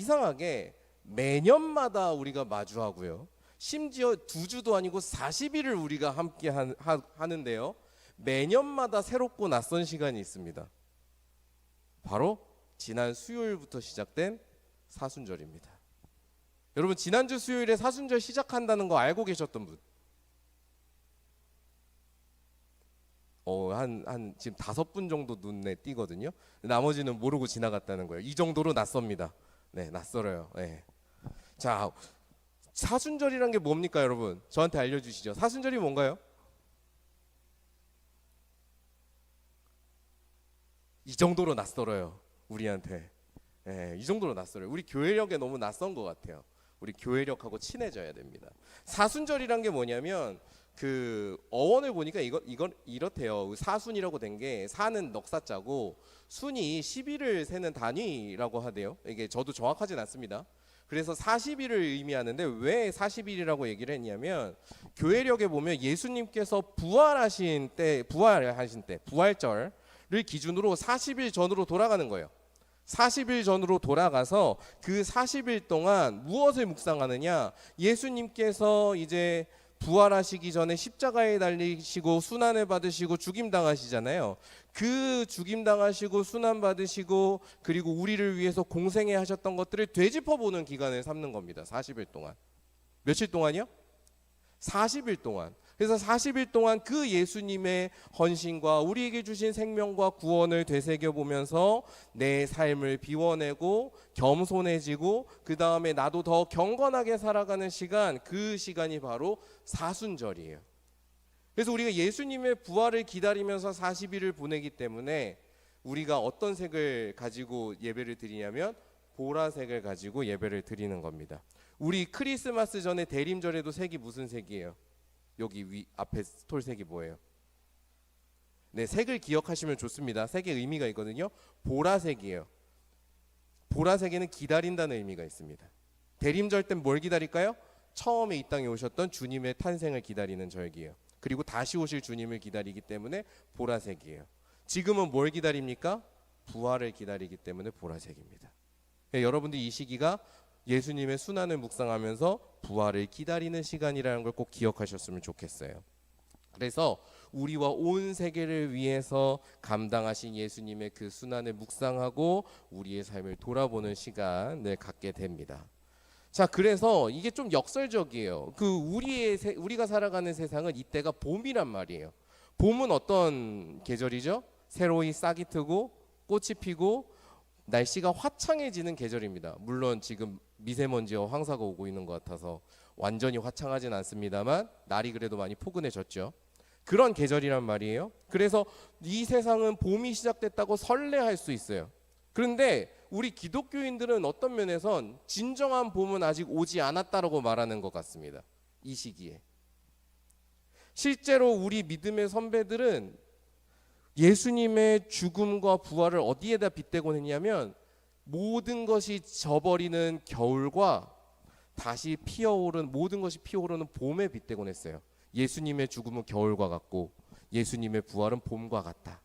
이상하게 매년마다 우리가 마주하고요. 심지어 2주도 아니고 40일을 우리가 함께 하는데요. 매년마다 새롭고 낯선 시간이 있습니다. 바로 지난 수요일부터 시작된 사순절입니다. 여러분, 지난주 수요일에 사순절 시작한다는 거 알고 계셨던 분? 한 지금 5분 정도 눈에 띄거든요. 나머지는 모르고 지나갔다는 거예요. 이 정도로 낯섭니다. 네, 낯설어요. 네. 자, 사순절이란 게 뭡니까, 여러분? 저한테 알려주시죠. 사순절이 뭔가요? 이 정도로 낯설어요, 우리한테. 네, 이 정도로 낯설어요. 우리 교회력에 너무 낯선 것 같아요. 우리 교회력하고 친해져야 됩니다. 사순절이란 게 뭐냐면 그 어원을 보니까 이건 이렇대요. 사순이라고 된 게 사는 넉사자고 순이 10일을 세는 단위라고 하대요. 이게 저도 정확하진 않습니다. 그래서 40일을 의미하는데 왜 40일이라고 얘기를 했냐면 교회력에 보면 예수님께서 부활하신 때 부활절을 기준으로 40일 전으로 돌아가는 거예요. 40일 전으로 돌아가서 그 40일 동안 무엇을 묵상하느냐? 예수님께서 이제 부활하시기 전에 십자가에 달리시고 순환을 받으시고 죽임당하시잖아요. 그 죽임당하시고 순환받으시고 그리고 우리를 위해서 공생애 하셨던 것들을 되짚어보는 기간을 삼는 겁니다. 40일 동안. 며칠 동안이요? 40일 동안. 그래서 40일 동안 그 예수님의 헌신과 우리에게 주신 생명과 구원을 되새겨보면서 내 삶을 비워내고 겸손해지고 그 다음에 나도 더 경건하게 살아가는 시간, 그 시간이 바로 사순절이에요. 그래서 우리가 예수님의 부활을 기다리면서 40일을 보내기 때문에 우리가 어떤 색을 가지고 예배를 드리냐면 보라색을 가지고 예배를 드리는 겁니다. 우리 크리스마스 전에 대림절에도 색이 무슨 색이에요? 여기 앞에 스톨색이 뭐예요? 네, 색을 기억하시면 좋습니다. 색의 의미가 있거든요. 보라색이에요. 보라색에는 기다린다는 의미가 있습니다. 대림절 땐 뭘 기다릴까요? 처음에 이 땅에 오셨던 주님의 탄생을 기다리는 절기예요. 그리고 다시 오실 주님을 기다리기 때문에 보라색이에요. 지금은 뭘 기다립니까? 부활을 기다리기 때문에 보라색입니다. 네, 여러분들 이 시기가 예수님의 순환을 묵상하면서 부활을 기다리는 시간이라는 걸 꼭 기억하셨으면 좋겠어요. 그래서 우리와 온 세계를 위해서 감당하신 예수님의 그 순환을 묵상하고 우리의 삶을 돌아보는 시간을 갖게 됩니다. 자, 그래서 이게 좀 역설적이에요. 우리가 살아가는 세상은 이때가 봄이란 말이에요. 봄은 어떤 계절이죠? 새로이 싹이 트고 꽃이 피고 날씨가 화창해지는 계절입니다. 물론 지금 미세먼지와 황사가 오고 있는 것 같아서 완전히 화창하진 않습니다만 날이 그래도 많이 포근해졌죠. 그런 계절이란 말이에요. 그래서 이 세상은 봄이 시작됐다고 설레할 수 있어요. 그런데 우리 기독교인들은 어떤 면에선 진정한 봄은 아직 오지 않았다라고 말하는 것 같습니다. 이 시기에. 실제로 우리 믿음의 선배들은 예수님의 죽음과 부활을 어디에다 빗대곤 했냐면 모든 것이 져버리는 겨울과 다시 피어오른 모든 것이 피어오르는 봄에 빗대곤 했어요. 예수님의 죽음은 겨울과 같고 예수님의 부활은 봄과 같다.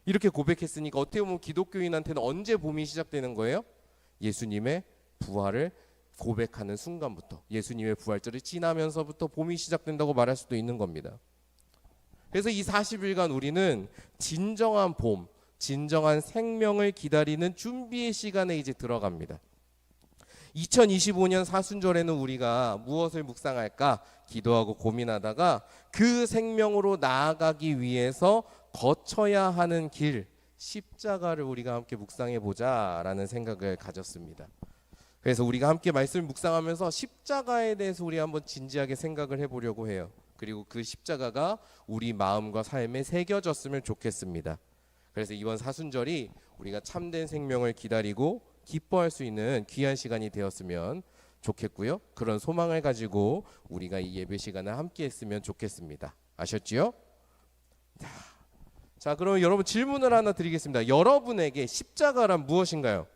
이렇게 고백했으니까 어떻게 보면 기독교인한테는 언제 봄이 시작되는 거예요? 예수님의 부활을 고백하는 순간부터, 예수님의 부활절을 지나면서부터 봄이 시작된다고 말할 수도 있는 겁니다. 그래서 이 40일간 우리는 진정한 봄, 진정한 생명을 기다리는 준비의 시간에 이제 들어갑니다. 2025년 사순절에는 우리가 무엇을 묵상할까 기도하고 고민하다가 그 생명으로 나아가기 위해서 거쳐야 하는 길, 십자가를 우리가 함께 묵상해 보자라는 생각을 가졌습니다. 그래서 우리가 함께 말씀을 묵상하면서 십자가에 대해서 우리 한번 진지하게 생각을 해보려고 해요. 그리고 그 십자가가 우리 마음과 삶에 새겨졌으면 좋겠습니다. 그래서 이번 사순절이 우리가 참된 생명을 기다리고 기뻐할 수 있는 귀한 시간이 되었으면 좋겠고요. 그런 소망을 가지고 우리가 이 예배 시간을 함께 했으면 좋겠습니다. 아셨지요? 자, 그럼 여러분 질문을 하나 드리겠습니다. 여러분에게 십자가란 무엇인가요?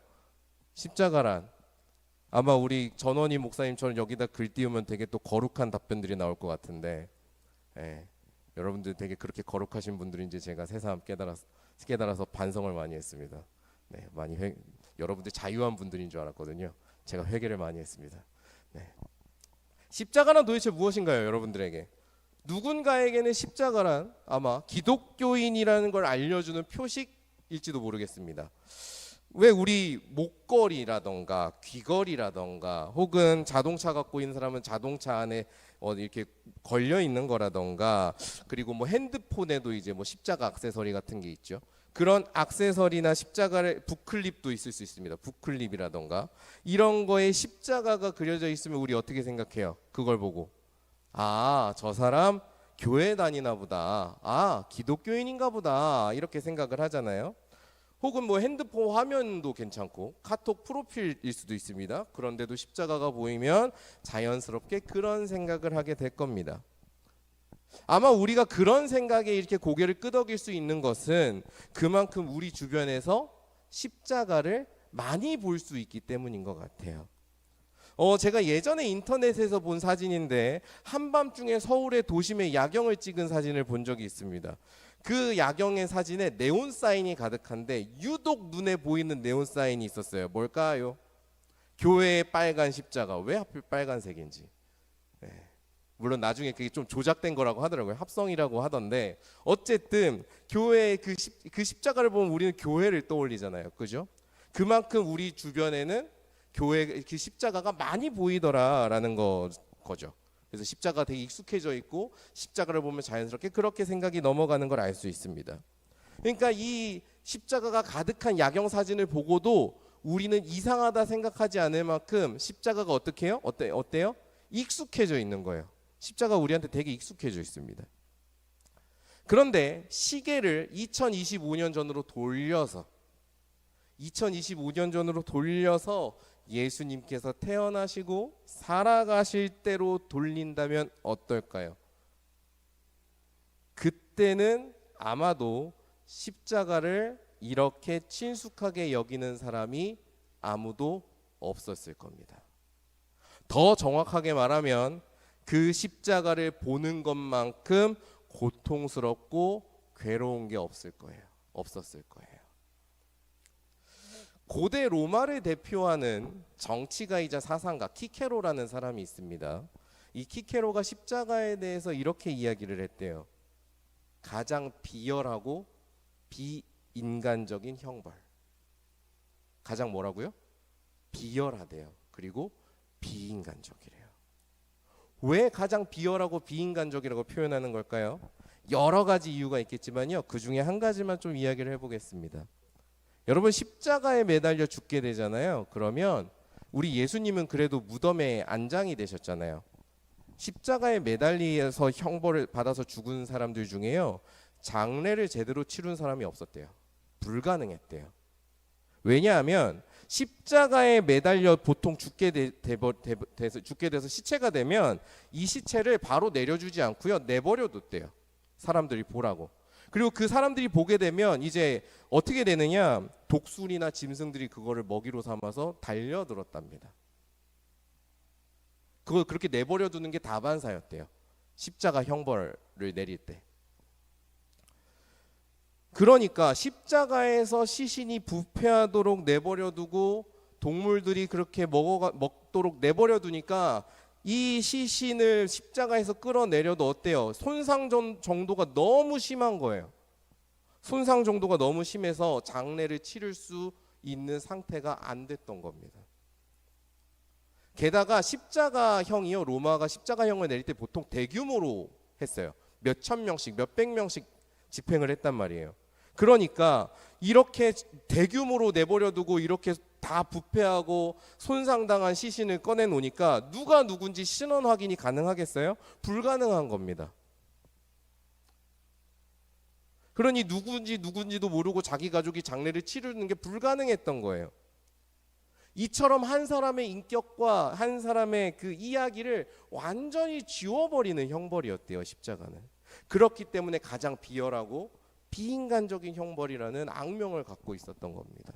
십자가란 아마 우리 전원희 목사님처럼 여기다 글 띄우면 되게 또 거룩한 답변들이 나올 것 같은데, 여러분들 되게 그렇게 거룩하신 분들인지 제가 새삼 깨달아서 반성을 많이 했습니다. 네, 많이 여러분들 자유한 분들인 줄 알았거든요. 제가 회개를 많이 했습니다. 네. 십자가란 도대체 무엇인가요, 여러분들에게? 누군가에게는 십자가란 아마 기독교인이라는 걸 알려주는 표식일지도 모르겠습니다. 왜 우리 목걸이라던가 귀걸이라던가 혹은 자동차 갖고 있는 사람은 자동차 안에 이렇게 걸려 있는 거라던가, 그리고 뭐 핸드폰에도 이제 뭐 십자가 액세서리 같은 게 있죠. 그런 액세서리나 십자가를 부클립도 있을 수 있습니다. 부클립이라던가 이런 거에 십자가가 그려져 있으면 우리 어떻게 생각해요? 그걸 보고 아, 저 사람 교회 다니나 보다. 아, 기독교인인가 보다. 이렇게 생각을 하잖아요. 혹은 뭐 핸드폰 화면도 괜찮고 카톡 프로필일 수도 있습니다. 그런데도 십자가가 보이면 자연스럽게 그런 생각을 하게 될 겁니다. 아마 우리가 그런 생각에 이렇게 고개를 끄덕일 수 있는 것은 그만큼 우리 주변에서 십자가를 많이 볼 수 있기 때문인 것 같아요. 제가 예전에 인터넷에서 본 사진인데 한밤중에 서울의 도심의 야경을 찍은 사진을 본 적이 있습니다. 그 야경의 사진에 네온 사인이 가득한데 유독 눈에 보이는 네온 사인이 있었어요. 뭘까요? 교회의 빨간 십자가. 왜 하필 빨간색인지. 네. 물론 나중에 그게 좀 조작된 거라고 하더라고요. 합성이라고 하던데 어쨌든 교회의 그 십자가를 보면 우리는 교회를 떠올리잖아요. 그죠? 그만큼 우리 주변에는 교회 그 십자가가 많이 보이더라라는 거죠. 그래서 십자가 되게 익숙해져 있고 십자가를 보면 자연스럽게 그렇게 생각이 넘어가는 걸 알 수 있습니다. 그러니까 이 십자가가 가득한 야경 사진을 보고도 우리는 이상하다 생각하지 않을 만큼 십자가가 어떻게 해요? 어때요? 익숙해져 있는 거예요. 십자가 우리한테 되게 익숙해져 있습니다. 그런데 시계를 2025년 전으로 돌려서 예수님께서 태어나시고 살아가실 때로 돌린다면 어떨까요? 그때는 아마도 십자가를 이렇게 친숙하게 여기는 사람이 아무도 없었을 겁니다. 더 정확하게 말하면 그 십자가를 보는 것만큼 고통스럽고 괴로운 게 없었을 거예요. 고대 로마를 대표하는 정치가이자 사상가 키케로라는 사람이 있습니다. 이 키케로가 십자가에 대해서 이렇게 이야기를 했대요. 가장 비열하고 비인간적인 형벌. 가장 뭐라고요? 비열하대요. 그리고 비인간적이래요. 왜 가장 비열하고 비인간적이라고 표현하는 걸까요? 여러 가지 이유가 있겠지만요. 그 중에 한 가지만 좀 이야기를 해보겠습니다. 여러분 십자가에 매달려 죽게 되잖아요. 그러면 우리 예수님은 그래도 무덤에 안장이 되셨잖아요. 십자가에 매달려서 형벌을 받아서 죽은 사람들 중에요. 장례를 제대로 치룬 사람이 없었대요. 불가능했대요. 왜냐하면 십자가에 매달려 보통 죽게 돼서 시체가 되면 이 시체를 바로 내려주지 않고요. 내버려 뒀대요. 사람들이 보라고. 그리고 그 사람들이 보게 되면 이제 어떻게 되느냐, 독수리나 짐승들이 그거를 먹이로 삼아서 달려들었답니다. 그걸 그렇게 내버려 두는 게 다반사였대요. 십자가 형벌을 내릴 때. 그러니까 십자가에서 시신이 부패하도록 내버려 두고 동물들이 그렇게 먹도록 내버려 두니까 이 시신을 십자가에서 끌어내려도 어때요? 손상 정도가 너무 심한 거예요. 손상 정도가 너무 심해서 장례를 치를 수 있는 상태가 안 됐던 겁니다. 게다가 십자가형이요, 로마가 십자가형을 내릴 때 보통 대규모로 했어요. 몇천 명씩, 몇백 명씩 집행을 했단 말이에요. 그러니까 이렇게 대규모로 내버려두고 이렇게 다 부패하고 손상당한 시신을 꺼내놓으니까 누가 누군지 신원 확인이 가능하겠어요? 불가능한 겁니다. 그러니 누군지도 모르고 자기 가족이 장례를 치르는 게 불가능했던 거예요. 이처럼 한 사람의 인격과 한 사람의 그 이야기를 완전히 지워버리는 형벌이었대요, 십자가는. 그렇기 때문에 가장 비열하고 비인간적인 형벌이라는 악명을 갖고 있었던 겁니다.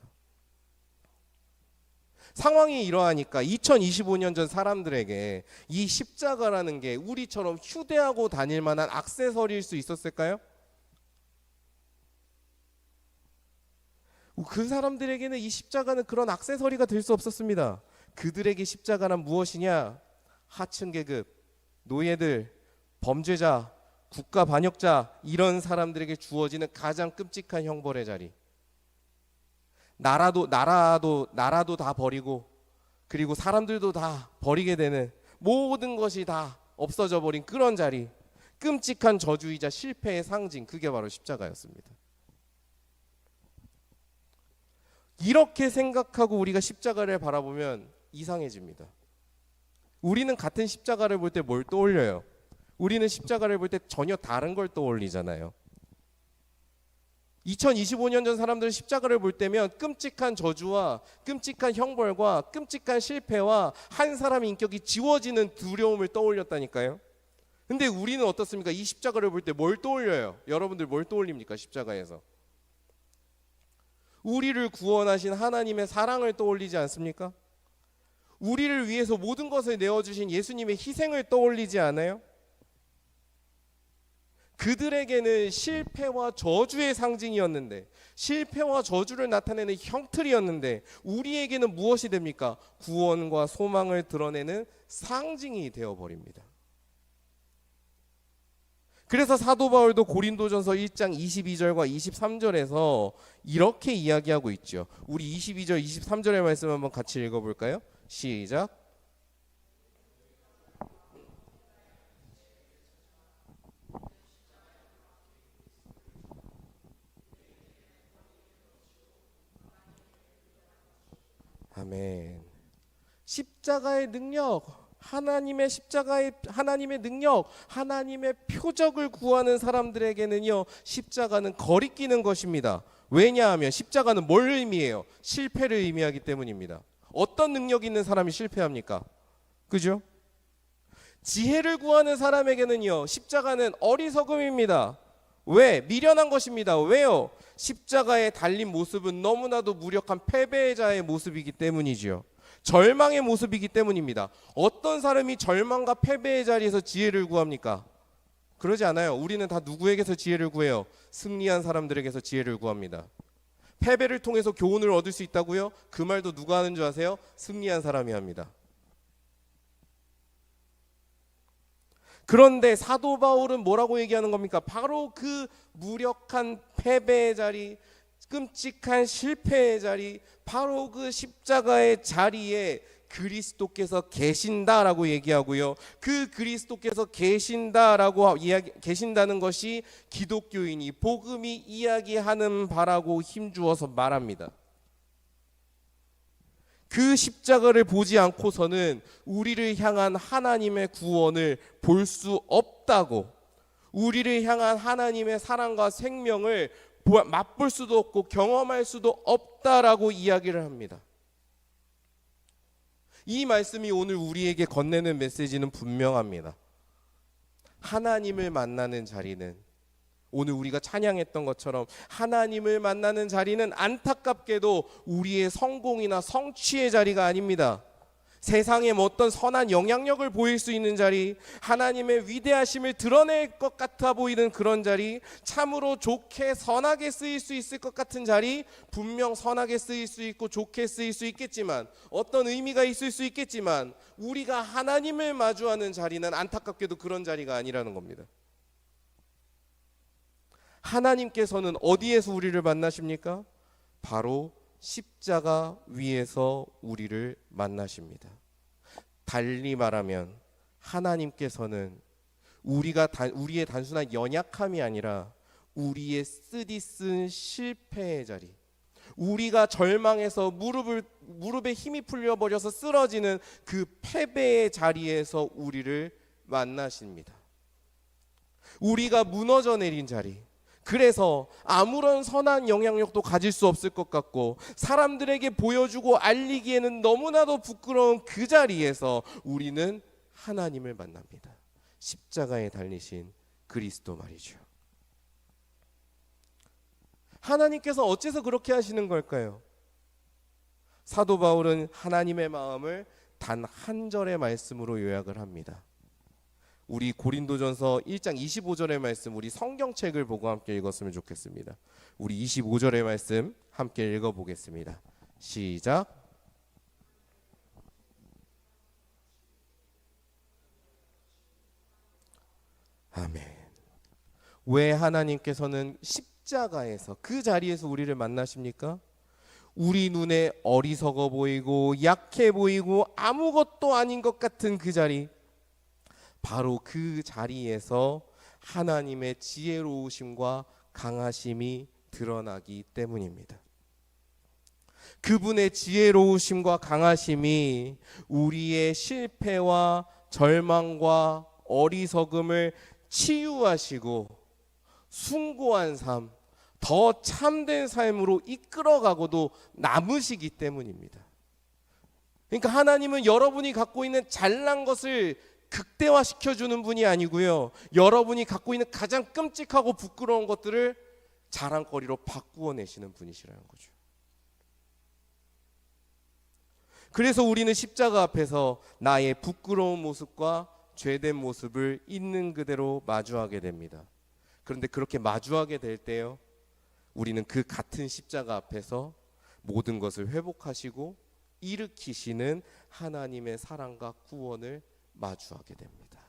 상황이 이러하니까 2025년 전 사람들에게 이 십자가라는 게 우리처럼 휴대하고 다닐 만한 액세서리일 수 있었을까요? 그 사람들에게는 이 십자가는 그런 액세서리가 될 수 없었습니다. 그들에게 십자가는 무엇이냐? 하층 계급, 노예들, 범죄자, 국가 반역자, 이런 사람들에게 주어지는 가장 끔찍한 형벌의 자리. 나라도 다 버리고, 그리고 사람들도 다 버리게 되는, 모든 것이 다 없어져 버린 그런 자리. 끔찍한 저주이자 실패의 상징, 그게 바로 십자가였습니다. 이렇게 생각하고 우리가 십자가를 바라보면 이상해집니다. 우리는 같은 십자가를 볼 때 뭘 떠올려요? 우리는 십자가를 볼 때 전혀 다른 걸 떠올리잖아요. 2025년 전 사람들은 십자가를 볼 때면 끔찍한 저주와 끔찍한 형벌과 끔찍한 실패와 한 사람의 인격이 지워지는 두려움을 떠올렸다니까요. 근데 우리는 어떻습니까? 이 십자가를 볼 때 뭘 떠올려요? 여러분들 뭘 떠올립니까? 십자가에서 우리를 구원하신 하나님의 사랑을 떠올리지 않습니까? 우리를 위해서 모든 것을 내어주신 예수님의 희생을 떠올리지 않아요? 그들에게는 실패와 저주의 상징이었는데, 실패와 저주를 나타내는 형틀이었는데, 우리에게는 무엇이 됩니까? 구원과 소망을 드러내는 상징이 되어버립니다. 그래서 사도 바울도 고린도전서 1장 22절과 23절에서 이렇게 이야기하고 있죠. 우리 22절 23절의 말씀 한번 같이 읽어볼까요? 시작. 아멘. 십자가의 능력, 하나님의 능력, 하나님의 표적을 구하는 사람들에게는요, 십자가는 거리끼는 것입니다. 왜냐하면 십자가는 뭘 의미해요? 실패를 의미하기 때문입니다. 어떤 능력 있는 사람이 실패합니까? 그죠? 지혜를 구하는 사람에게는요, 십자가는 어리석음입니다. 왜? 미련한 것입니다. 왜요? 십자가에 달린 모습은 너무나도 무력한 패배의 자의 모습이기 때문이지요. 절망의 모습이기 때문입니다. 어떤 사람이 절망과 패배의 자리에서 지혜를 구합니까? 그러지 않아요. 우리는 다 누구에게서 지혜를 구해요? 승리한 사람들에게서 지혜를 구합니다. 패배를 통해서 교훈을 얻을 수 있다고요? 그 말도 누가 하는 줄 아세요? 승리한 사람이 합니다. 그런데 사도 바울은 뭐라고 얘기하는 겁니까? 바로 그 무력한 패배의 자리, 끔찍한 실패의 자리, 바로 그 십자가의 자리에 그리스도께서 계신다라고 얘기하고요. 그 그리스도께서 계신다는 것이 기독교인이, 복음이 이야기하는 바라고 힘주어서 말합니다. 그 십자가를 보지 않고서는 우리를 향한 하나님의 구원을 볼 수 없다고, 우리를 향한 하나님의 사랑과 생명을 맛볼 수도 없고 경험할 수도 없다라고 이야기를 합니다. 이 말씀이 오늘 우리에게 건네는 메시지는 분명합니다. 하나님을 만나는 자리는, 오늘 우리가 찬양했던 것처럼 하나님을 만나는 자리는 안타깝게도 우리의 성공이나 성취의 자리가 아닙니다. 세상에 어떤 선한 영향력을 보일 수 있는 자리, 하나님의 위대하심을 드러낼 것 같아 보이는 그런 자리, 참으로 좋게 선하게 쓰일 수 있을 것 같은 자리, 분명 선하게 쓰일 수 있고 좋게 쓰일 수 있겠지만, 어떤 의미가 있을 수 있겠지만, 우리가 하나님을 마주하는 자리는 안타깝게도 그런 자리가 아니라는 겁니다. 하나님께서는 어디에서 우리를 만나십니까? 바로 십자가 위에서 우리를 만나십니다. 달리 말하면 하나님께서는 우리의 단순한 연약함이 아니라 우리의 쓰디쓴 실패의 자리, 우리가 절망해서 무릎에 힘이 풀려버려서 쓰러지는 그 패배의 자리에서 우리를 만나십니다. 우리가 무너져 내린 자리, 그래서 아무런 선한 영향력도 가질 수 없을 것 같고 사람들에게 보여주고 알리기에는 너무나도 부끄러운 그 자리에서 우리는 하나님을 만납니다. 십자가에 달리신 그리스도 말이죠. 하나님께서 어째서 그렇게 하시는 걸까요? 사도 바울은 하나님의 마음을 단 한 절의 말씀으로 요약을 합니다. 우리 고린도전서 1장 25절의 말씀, 우리 성경책을 보고 함께 읽었으면 좋겠습니다. 우리 25절의 말씀 함께 읽어보겠습니다. 시작. 아멘. 왜 하나님께서는 십자가에서 그 자리에서 우리를 만나십니까? 우리 눈에 어리석어 보이고 약해 보이고 아무것도 아닌 것 같은 그 자리, 바로 그 자리에서 하나님의 지혜로우심과 강하심이 드러나기 때문입니다. 그분의 지혜로우심과 강하심이 우리의 실패와 절망과 어리석음을 치유하시고 숭고한 삶, 더 참된 삶으로 이끌어가고도 남으시기 때문입니다. 그러니까 하나님은 여러분이 갖고 있는 잘난 것을 극대화시켜주는 분이 아니고요, 여러분이 갖고 있는 가장 끔찍하고 부끄러운 것들을 자랑거리로 바꾸어 내시는 분이시라는 거죠. 그래서 우리는 십자가 앞에서 나의 부끄러운 모습과 죄된 모습을 있는 그대로 마주하게 됩니다. 그런데 그렇게 마주하게 될 때요, 우리는 그 같은 십자가 앞에서 모든 것을 회복하시고 일으키시는 하나님의 사랑과 구원을 마주하게 됩니다.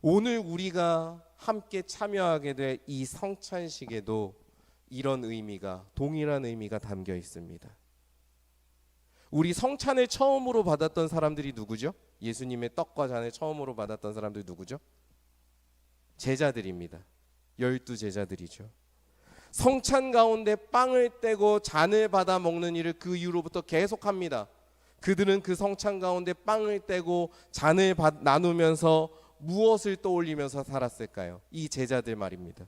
오늘 우리가 함께 참여하게 될 이 성찬식에도 이런 의미가, 동일한 의미가 담겨 있습니다. 우리 성찬을 처음으로 받았던 사람들이 누구죠? 예수님의 떡과 잔을 처음으로 받았던 사람들이 누구죠? 제자들입니다. 12제자들이죠. 성찬 가운데 빵을 떼고 잔을 받아 먹는 일을 그 이후로부터 계속합니다. 그들은 그 성찬 가운데 빵을 떼고 잔을 나누면서 무엇을 떠올리면서 살았을까요? 이 제자들 말입니다.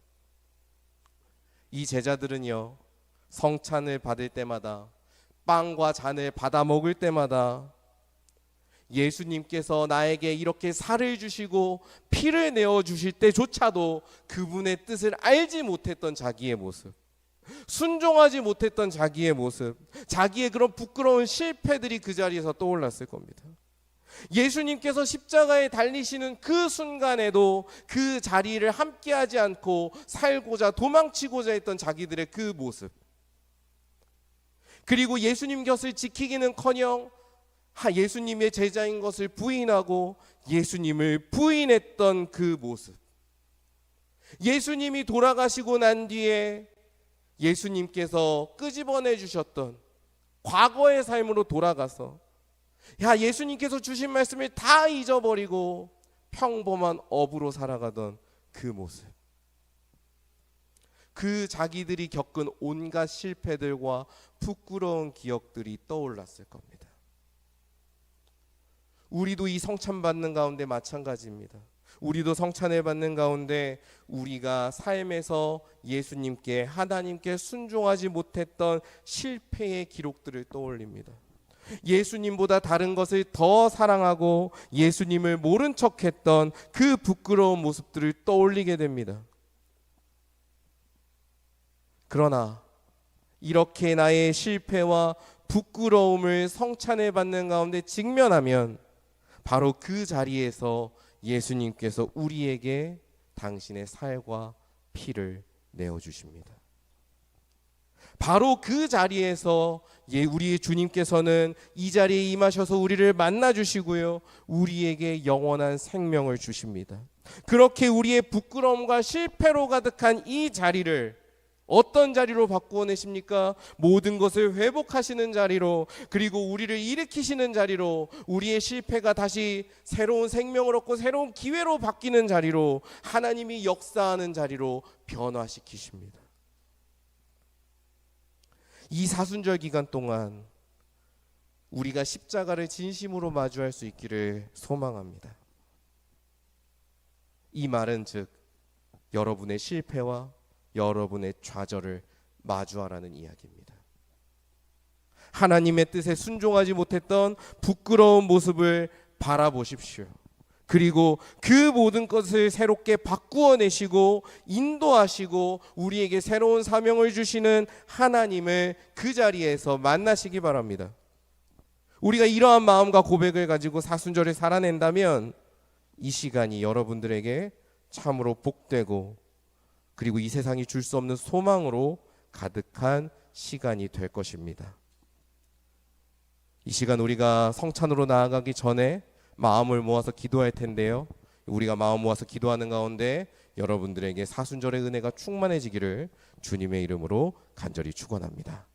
이 제자들은요, 성찬을 받을 때마다, 빵과 잔을 받아 먹을 때마다 예수님께서 나에게 이렇게 살을 주시고 피를 내어 주실 때조차도 그분의 뜻을 알지 못했던 자기의 모습, 순종하지 못했던 자기의 모습, 자기의 그런 부끄러운 실패들이 그 자리에서 떠올랐을 겁니다. 예수님께서 십자가에 달리시는 그 순간에도 그 자리를 함께하지 않고 살고자 도망치고자 했던 자기들의 그 모습, 그리고 예수님 곁을 지키기는커녕 예수님의 제자인 것을 부인하고 예수님을 부인했던 그 모습, 예수님이 돌아가시고 난 뒤에 예수님께서 끄집어내 주셨던 과거의 삶으로 돌아가서 예수님께서 주신 말씀을 다 잊어버리고 평범한 어부로 살아가던 그 모습, 그 자기들이 겪은 온갖 실패들과 부끄러운 기억들이 떠올랐을 겁니다. 우리도 이 성찬 받는 가운데 마찬가지입니다. 우리도 성찬을 받는 가운데 우리가 삶에서 예수님께, 하나님께 순종하지 못했던 실패의 기록들을 떠올립니다. 예수님보다 다른 것을 더 사랑하고 예수님을 모른 척했던 그 부끄러운 모습들을 떠올리게 됩니다. 그러나 이렇게 나의 실패와 부끄러움을 성찬을 받는 가운데 직면하면 바로 그 자리에서 예수님께서 우리에게 당신의 살과 피를 내어주십니다. 바로 그 자리에서 우리의 주님께서는 이 자리에 임하셔서 우리를 만나주시고요, 우리에게 영원한 생명을 주십니다. 그렇게 우리의 부끄러움과 실패로 가득한 이 자리를 어떤 자리로 바꾸어 내십니까? 모든 것을 회복하시는 자리로, 그리고 우리를 일으키시는 자리로, 우리의 실패가 다시 새로운 생명을 얻고 새로운 기회로 바뀌는 자리로, 하나님이 역사하는 자리로 변화시키십니다. 이 사순절 기간 동안 우리가 십자가를 진심으로 마주할 수 있기를 소망합니다. 이 말은 즉 여러분의 실패와 여러분의 좌절을 마주하라는 이야기입니다. 하나님의 뜻에 순종하지 못했던 부끄러운 모습을 바라보십시오. 그리고 그 모든 것을 새롭게 바꾸어 내시고 인도하시고 우리에게 새로운 사명을 주시는 하나님을 그 자리에서 만나시기 바랍니다. 우리가 이러한 마음과 고백을 가지고 사순절을 살아낸다면 이 시간이 여러분들에게 참으로 복되고 그리고 이 세상이 줄 수 없는 소망으로 가득한 시간이 될 것입니다. 이 시간 우리가 성찬으로 나아가기 전에 마음을 모아서 기도할 텐데요. 우리가 마음 모아서 기도하는 가운데 여러분들에게 사순절의 은혜가 충만해지기를 주님의 이름으로 간절히 축원합니다.